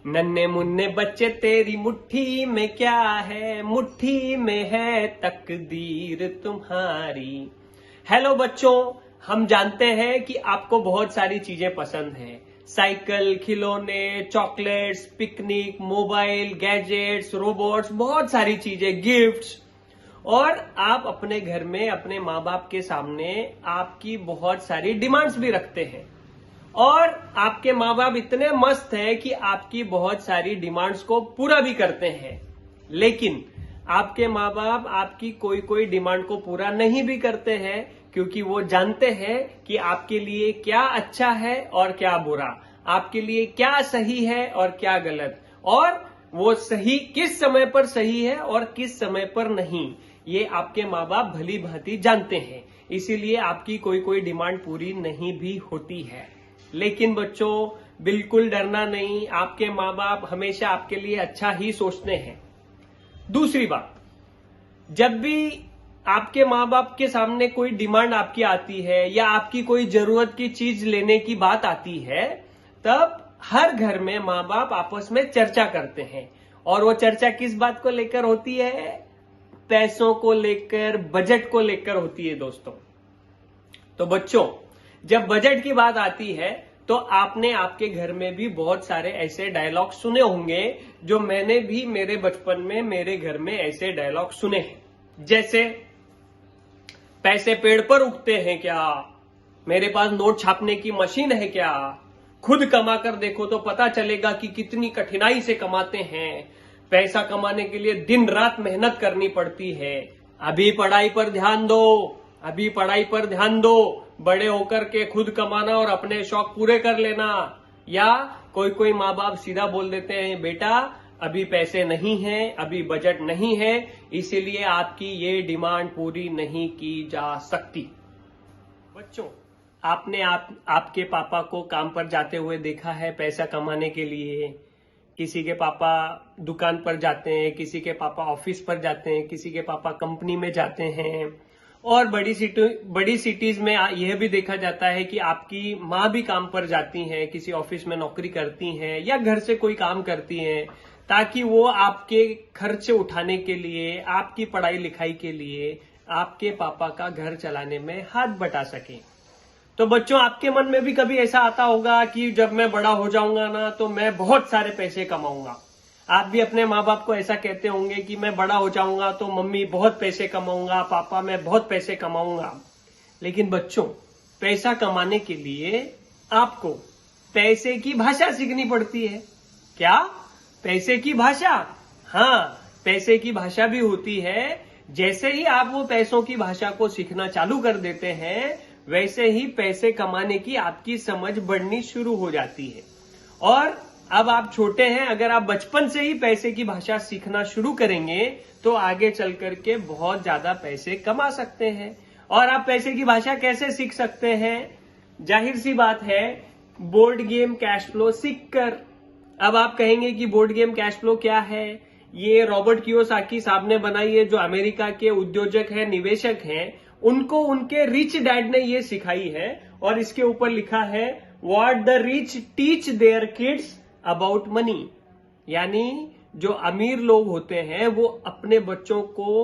नन्हे मुन्ने बच्चे तेरी मुट्ठी में क्या है, मुट्ठी में है तकदीर तुम्हारी। हेलो बच्चों, हम जानते हैं कि आपको बहुत सारी चीजें पसंद हैं। साइकिल, खिलौने, chocolates, picnic, mobile, gadgets, robots, बहुत सारी चीजें, गिफ्ट्स। और आप अपने घर में अपने माँ बाप के सामने आपकी बहुत सारी डिमांड्स भी रखते हैं। और आपके माँ बाप इतने मस्त हैं कि आपकी बहुत सारी डिमांड्स को पूरा भी करते हैं। लेकिन आपके माँ बाप आपकी कोई कोई डिमांड को पूरा नहीं भी करते हैं, क्योंकि वो जानते हैं कि आपके लिए क्या अच्छा है और क्या बुरा, आपके लिए क्या सही है और क्या गलत, और वो सही किस समय पर सही है और किस समय पर नहीं, ये आपके माँ बाप भली भांति जानते हैं। इसीलिए आपकी कोई कोई डिमांड पूरी नहीं भी होती है। लेकिन बच्चों, बिल्कुल डरना नहीं, आपके माँ बाप हमेशा आपके लिए अच्छा ही सोचते हैं। दूसरी बात, जब भी आपके माँ बाप के सामने कोई डिमांड आपकी आती है या आपकी कोई जरूरत की चीज लेने की बात आती है, तब हर घर में माँ बाप आपस में चर्चा करते हैं। और वो चर्चा किस बात को लेकर होती है? पैसों को लेकर, बजट को लेकर होती है दोस्तों। तो बच्चों, जब बजट की बात आती है तो आपने आपके घर में भी बहुत सारे ऐसे डायलॉग सुने होंगे, जो मैंने भी मेरे बचपन में मेरे घर में ऐसे डायलॉग सुने हैं। जैसे, पैसे पेड़ पर उगते हैं क्या? मेरे पास नोट छापने की मशीन है क्या? खुद कमा कर देखो तो पता चलेगा कि कितनी कठिनाई से कमाते हैं। पैसा कमाने के लिए दिन रात मेहनत करनी पड़ती है। अभी पढ़ाई पर ध्यान दो, अभी पढ़ाई पर ध्यान दो, बड़े होकर के खुद कमाना और अपने शौक पूरे कर लेना। या कोई कोई माँ बाप सीधा बोल देते हैं, बेटा अभी पैसे नहीं हैं, अभी बजट नहीं है, इसीलिए आपकी ये डिमांड पूरी नहीं की जा सकती। बच्चों, आपने आपके पापा को काम पर जाते हुए देखा है पैसा कमाने के लिए। किसी के पापा दुकान पर जाते हैं, किसी के पापा ऑफिस पर जाते हैं, किसी के पापा कंपनी में जाते हैं। और बड़ी सिटीज में यह भी देखा जाता है कि आपकी माँ भी काम पर जाती हैं, किसी ऑफिस में नौकरी करती हैं या घर से कोई काम करती हैं, ताकि वो आपके खर्चे उठाने के लिए, आपकी पढ़ाई लिखाई के लिए, आपके पापा का घर चलाने में हाथ बटा सके। तो बच्चों, आपके मन में भी कभी ऐसा आता होगा कि जब मैं बड़ा हो जाऊंगा ना तो मैं बहुत सारे पैसे कमाऊंगा। आप भी अपने माँ बाप को ऐसा कहते होंगे कि मैं बड़ा हो जाऊंगा तो मम्मी बहुत पैसे कमाऊंगा, पापा मैं बहुत पैसे कमाऊंगा। लेकिन बच्चों, पैसा कमाने के लिए आपको पैसे की भाषा सीखनी पड़ती है। क्या? पैसे की भाषा? हाँ, पैसे की भाषा भी होती है। जैसे ही आप वो पैसों की भाषा को सीखना चालू कर देते हैं, वैसे ही पैसे कमाने की आपकी समझ बढ़नी शुरू हो जाती है। और अब आप छोटे हैं, अगर आप बचपन से ही पैसे की भाषा सीखना शुरू करेंगे तो आगे चल करके बहुत ज्यादा पैसे कमा सकते हैं। और आप पैसे की भाषा कैसे सीख सकते हैं? जाहिर सी बात है, बोर्ड गेम कैश फ्लो सीखकर। अब आप कहेंगे कि बोर्ड गेम कैश फ्लो क्या है? ये रॉबर्ट कियोसाकी साहब ने बनाई है, जो अमेरिका के उद्योजक है, निवेशक हैं। उनको उनके रिच डैड ने ये सिखाई है और इसके ऊपर लिखा है, what the rich teach their kids about money. यानी जो अमीर लोग होते हैं वो अपने बच्चों को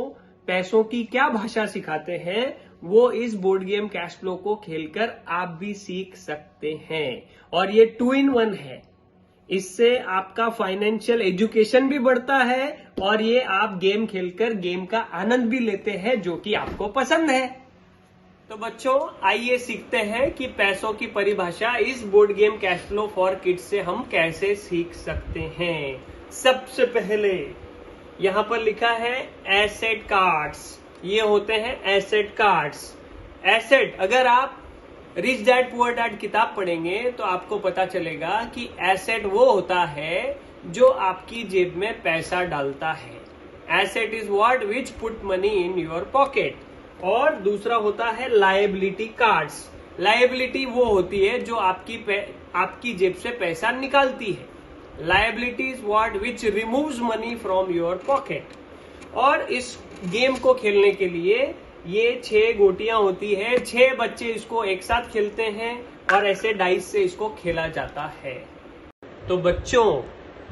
पैसों की क्या भाषा सिखाते हैं, वो इस बोर्ड गेम कैश फ्लो को खेलकर आप भी सीख सकते हैं। और ये 2 in 1 है। इससे आपका फाइनेंशियल एजुकेशन भी बढ़ता है और ये आप गेम खेलकर गेम का आनंद भी लेते हैं, जो कि आपको पसंद है। तो बच्चों, आइए सीखते हैं कि पैसों की परिभाषा इस board game cash flow for kids से हम कैसे सीख सकते हैं। सबसे पहले यहां पर लिखा है एसेट कार्ड्स। ये होते हैं एसेट कार्ड्स। एसेट, अगर आप रिच डैड पुअर डैड किताब पढ़ेंगे तो आपको पता चलेगा कि एसेट वो होता है जो आपकी जेब में पैसा डालता है। Asset is what which put money in your pocket. और दूसरा होता है लायबिलिटी कार्ड्स। लायबिलिटी वो होती है जो आपकी जेब से पैसा निकालती है। Liability is what which removes money from your pocket. और इस गेम को खेलने के लिए ये 6 गोटियां होती है। 6 बच्चे इसको एक साथ खेलते हैं और ऐसे डाइस से इसको खेला जाता है। तो बच्चों,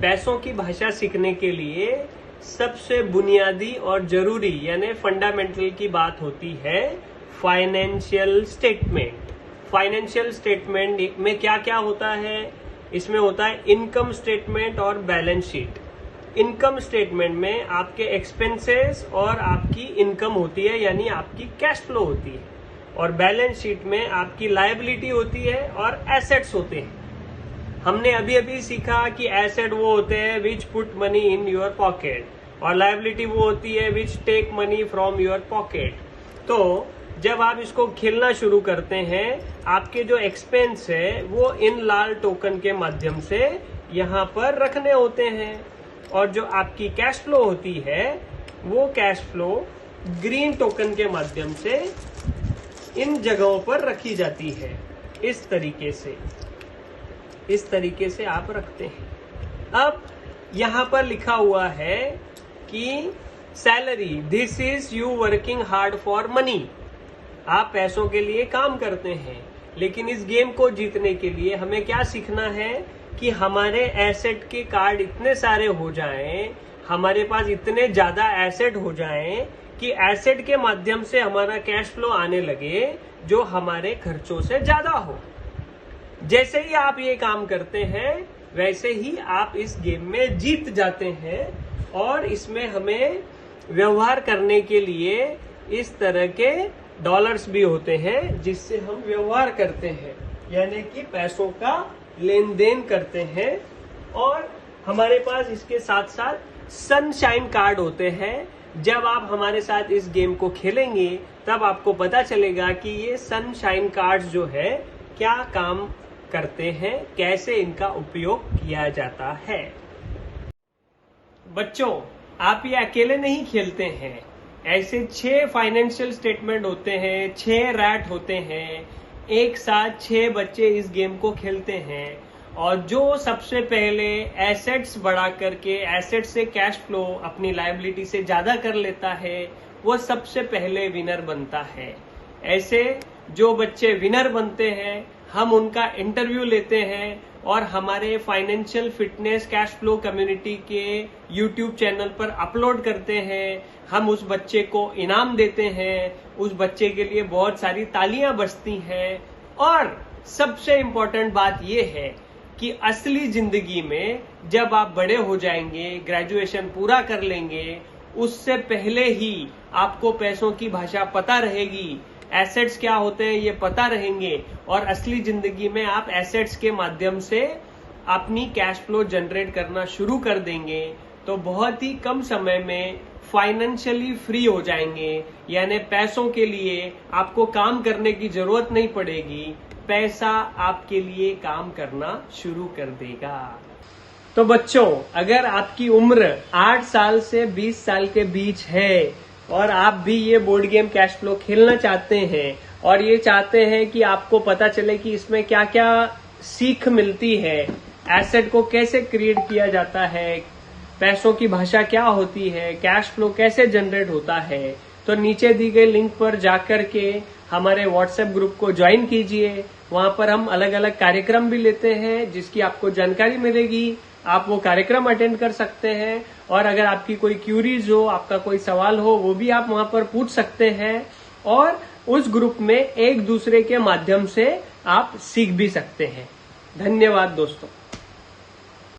पैसों की भाषा सीखने के लिए सबसे बुनियादी और जरूरी यानी फंडामेंटल की बात होती है फाइनेंशियल स्टेटमेंट। फाइनेंशियल स्टेटमेंट में क्या क्या होता है? इसमें होता है इनकम स्टेटमेंट और बैलेंस शीट। इनकम स्टेटमेंट में आपके एक्सपेंसेस और आपकी इनकम होती है यानी आपकी कैश फ्लो होती है, और बैलेंस शीट में आपकी लायबिलिटी होती है और एसेट्स होते हैं। हमने अभी अभी सीखा कि एसेट वो होते हैं which put money in your pocket, और लायबिलिटी वो होती है which take money from your pocket. तो जब आप इसको खेलना शुरू करते हैं, आपके जो एक्सपेंस है वो इन लाल टोकन के माध्यम से यहाँ पर रखने होते हैं, और जो आपकी कैश फ्लो होती है वो कैश फ्लो ग्रीन टोकन के माध्यम से इन जगहों पर रखी जाती है। इस तरीके से आप रखते हैं। अब यहां पर लिखा हुआ है कि salary, this is you working hard for money. आप पैसों के लिए काम करते हैं, लेकिन इस गेम को जीतने के लिए हमें क्या सीखना है कि हमारे एसेट के कार्ड इतने सारे हो जाएं, हमारे पास इतने ज्यादा एसेट हो जाएं कि एसेट के माध्यम से हमारा कैश फ्लो आने लगे जो हमारे खर्चों से ज्यादा हो। जैसे ही आप ये काम करते हैं वैसे ही आप इस गेम में जीत जाते हैं, और इसमें हमें व्यवहार करने के लिए इस तरह के डॉलर्स भी होते हैं जिससे हम व्यवहार करते हैं, यानी कि पैसों का लेन देन करते हैं। और हमारे पास इसके साथ साथ सनशाइन कार्ड होते हैं। जब आप हमारे साथ इस गेम को खेलेंगे तब आपको पता चलेगा कि ये सनशाइन कार्ड्स जो है क्या काम करते हैं, कैसे इनका उपयोग किया जाता है। बच्चों, आप ये अकेले नहीं खेलते हैं। ऐसे 6 फाइनेंशियल स्टेटमेंट होते हैं, 6 रैट होते हैं, एक साथ 6 बच्चे इस गेम को खेलते हैं, और जो सबसे पहले एसेट्स बढ़ा करके एसेट से कैश फ्लो अपनी लायबिलिटी से ज्यादा कर लेता है वो सबसे पहले विनर बनता है। ऐसे जो बच्चे विनर बनते हैं हम उनका इंटरव्यू लेते हैं और हमारे financial fitness cash flow community के YouTube चैनल पर अपलोड करते हैं। हम उस बच्चे को इनाम देते हैं, उस बच्चे के लिए बहुत सारी तालियां बजती हैं। और सबसे इम्पोर्टेंट बात यह है कि असली जिंदगी में जब आप बड़े हो जाएंगे, ग्रेजुएशन पूरा कर लेंगे, उससे पहले ही आपको पैसों की भाषा पता रहेगी, एसेट्स क्या होते हैं ये पता रहेंगे, और असली जिंदगी में आप एसेट्स के माध्यम से अपनी कैश फ्लो जनरेट करना शुरू कर देंगे, तो बहुत ही कम समय में फाइनेंशियली फ्री हो जाएंगे। यानी पैसों के लिए आपको काम करने की जरूरत नहीं पड़ेगी, पैसा आपके लिए काम करना शुरू कर देगा। तो बच्चों, अगर आपकी उम्र 8 साल से 20 साल के बीच है और आप भी ये बोर्ड गेम कैश फ्लो खेलना चाहते हैं और ये चाहते हैं कि आपको पता चले कि इसमें क्या क्या सीख मिलती है, एसेट को कैसे क्रिएट किया जाता है, पैसों की भाषा क्या होती है, कैश फ्लो कैसे जनरेट होता है, तो नीचे दी गई लिंक पर जाकर के हमारे व्हाट्सएप ग्रुप को ज्वाइन कीजिए। वहां पर हम अलग अलग कार्यक्रम भी लेते हैं जिसकी आपको जानकारी मिलेगी। आप वो कार्यक्रम अटेंड कर सकते हैं, और अगर आपकी कोई क्यूरीज हो, आपका कोई सवाल हो, वो भी आप वहां पर पूछ सकते हैं, और उस ग्रुप में एक दूसरे के माध्यम से आप सीख भी सकते हैं। धन्यवाद दोस्तों।